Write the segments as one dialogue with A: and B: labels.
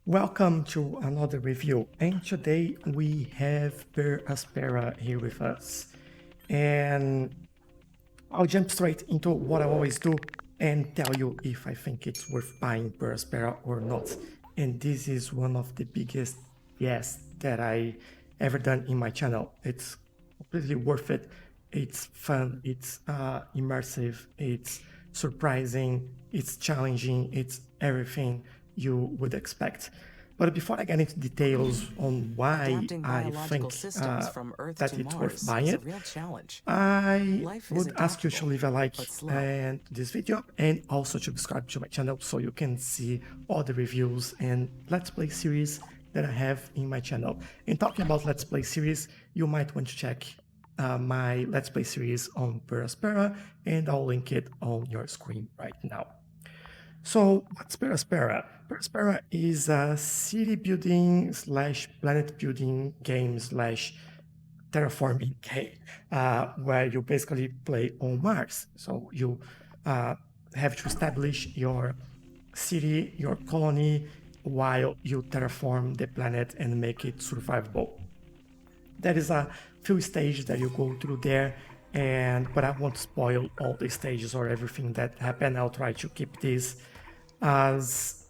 A: Welcome to another review, and today we have Per Aspera here with us. And I'll jump straight into what I always do and tell you if I think it's worth buying Per Aspera or not. And this is one of the biggest yes that I ever done in my channel. It's completely worth it. It's fun, it's immersive, it's surprising, it's challenging, it's everything you would expect. But before I get into details on why
B: Adapting
A: I
B: biological
A: think
B: systems from Earth
A: that
B: to
A: it's worth
B: Mars
A: buying
B: is a
A: it,
B: real challenge.
A: I
B: Life is
A: would ask you to
B: adaptable,
A: leave a like
B: but slow.
A: and this video and also to subscribe to my channel so you can see all the reviews and Let's Play series that I have in my channel. And talking about Let's Play series, you might want to check my Let's Play series on Per Aspera, and I'll link it on your screen right now. So what's Per Aspera? Per Aspera is a city building slash planet building game slash terraforming game where you basically play on Mars. So you uh, have to establish your city, your colony, while you terraform the planet and make it survivable. There is a few stages that you go through there, but I won't spoil all the stages or everything that happen. I'll try to keep this as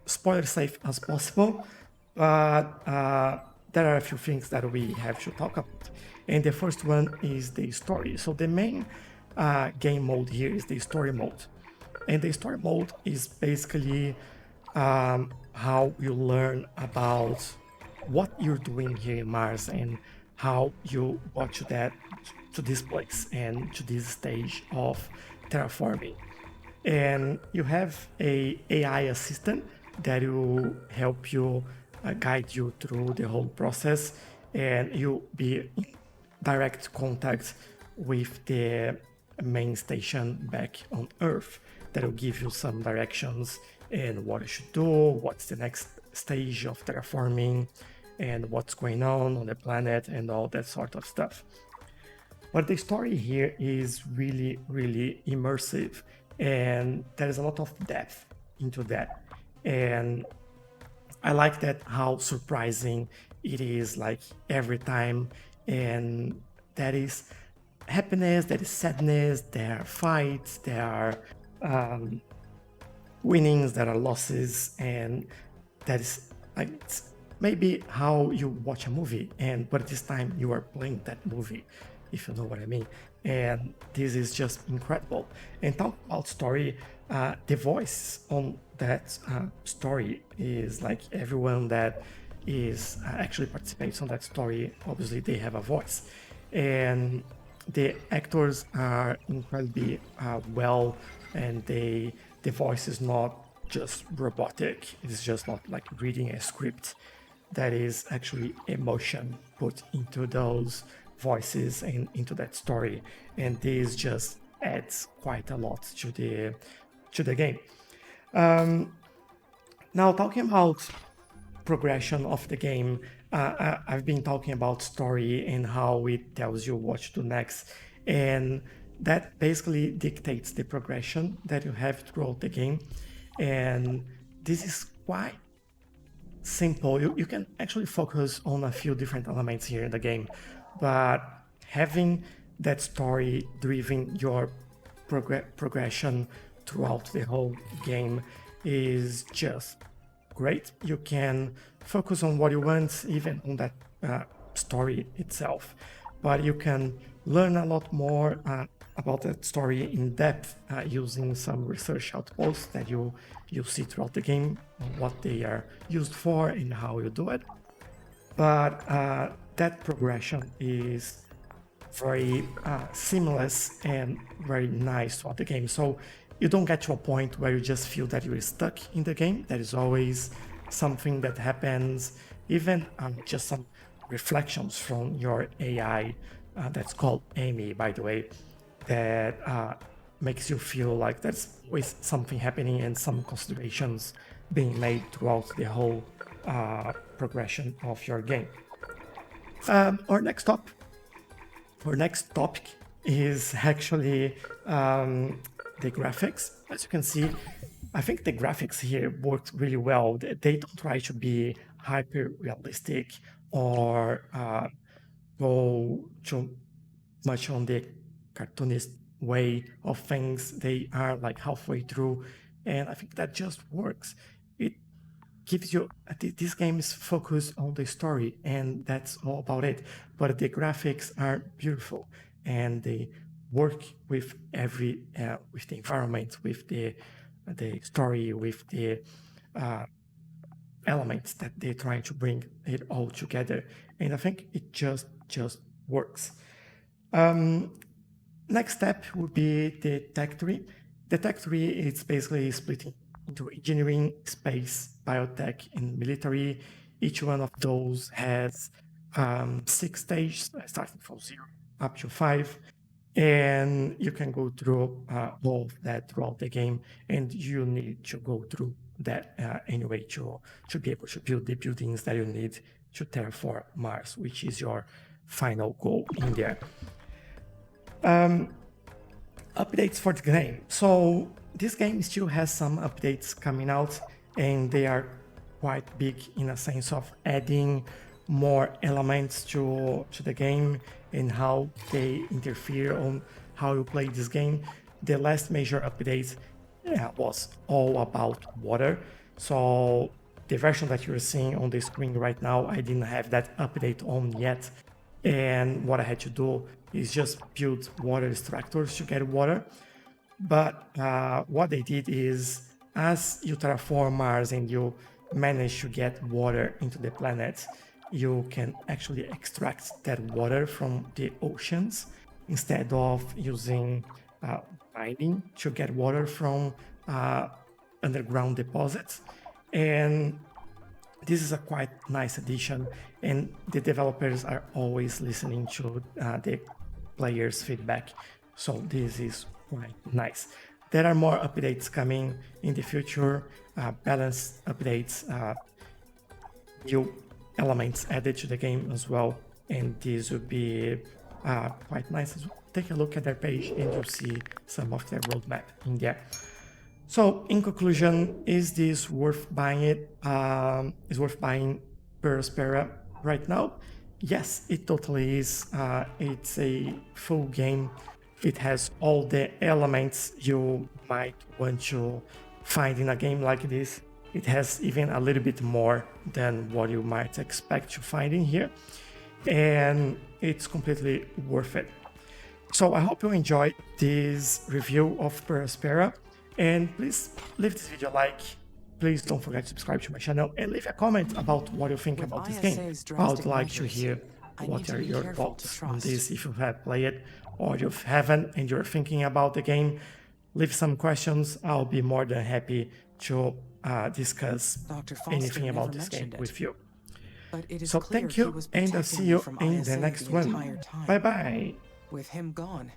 A: spoiler safe as possible, but there are a few things that we have to talk about. And the first one is the story. So the main game mode here is the story mode. And the story mode is basically how you learn about what you're doing here in Mars and how you got to this place and to this stage of terraforming. And you have a AI assistant that will help you guide you through the whole process, and you'll be in direct contact with the main station back on Earth that will give you some directions and what you should do, what's the next stage of terraforming, and what's going on the planet and all that sort of stuff. But the story here is really, really immersive, and there is a lot of depth into that. And I like that how surprising it is, like every time. And there is happiness, there is sadness, there are fights, there are winnings, there are losses, and that is like maybe how you watch a movie, but this time you are playing that movie, if you know what I mean. And this is just incredible. And talk about story, the voice on that story is like everyone that is actually participates on that story. Obviously, they have a voice, and the actors are incredibly well, and the voice is not just robotic. It's just not like reading a script. That is actually emotion put into those voices and into that story, and this just adds quite a lot to the game. Now talking about progression of the game, I've been talking about story and how it tells you what to do next, and that basically dictates the progression that you have throughout the game. And this is quite simple. You can actually focus on a few different elements here in the game, but having that story driving your progression throughout the whole game is just great. You can focus on what you want, even on that story itself, but you can learn a lot more about that story in depth using some research outposts that you see throughout the game, what they are used for and how you do it. But that progression is very seamless and very nice throughout the game. So you don't get to a point where you just feel that you're stuck in the game. There is always something that happens, even just some reflections from your AI that's called Amy, by the way, that makes you feel like there's always something happening and some considerations being made throughout the whole progression of your game. Our next topic is actually the graphics. As you can see, I think the graphics here worked really well. They don't try to be hyper realistic or go too much on the cartoonist way of things. They are like halfway through, and I think that just works. It gives you this game is focused on the story, and that's all about it. But the graphics are beautiful, and they work with every with the environment, with the story, with the elements that they're trying to bring it all together. And I think it just works. Next step would be the tech tree. The tech tree is basically splitting into engineering, space, biotech, and military. Each one of those has 6 stages, starting from 0 up to 5. And you can go through all of that throughout the game, and you need to go through that anyway to be able to build the buildings that you need to terraform Mars, which is your final goal in there. Updates for the game. So this game still has some updates coming out, and they are quite big in a sense of adding more elements to the game and how they interfere on how you play this game. The last major update was all about water. So the version that you're seeing on the screen right now, I didn't have that update on yet. And what I had to do is just build water extractors to get water. But what they did is, as you terraform Mars and you manage to get water into the planet, you can actually extract that water from the oceans instead of using mining to get water from underground deposits. And this is a quite nice addition, and the developers are always listening to the players' feedback. So this is quite nice. There are more updates coming in the future, balanced updates, new elements added to the game as well, and this would be quite nice as well. Take a look at their page and you'll see some of their roadmap in there. So in conclusion, is this worth buying it? Is worth buying Per Aspera right now? Yes, it totally is. It's a full game. It has all the elements you might want to find in a game like this. It has even a little bit more than what you might expect to find in here. And it's completely worth it. So I hope you enjoyed this review of Per Aspera. And please leave this video a like. Please don't forget to subscribe to my channel and leave a comment about what you think about this game. I would like to hear what are your thoughts on this if you have played it or you haven't and you're thinking about the game. Leave some questions. I'll be more than happy to discuss anything about this game with you. So thank you, and I'll see you in the next one. Bye bye.
B: With him gone,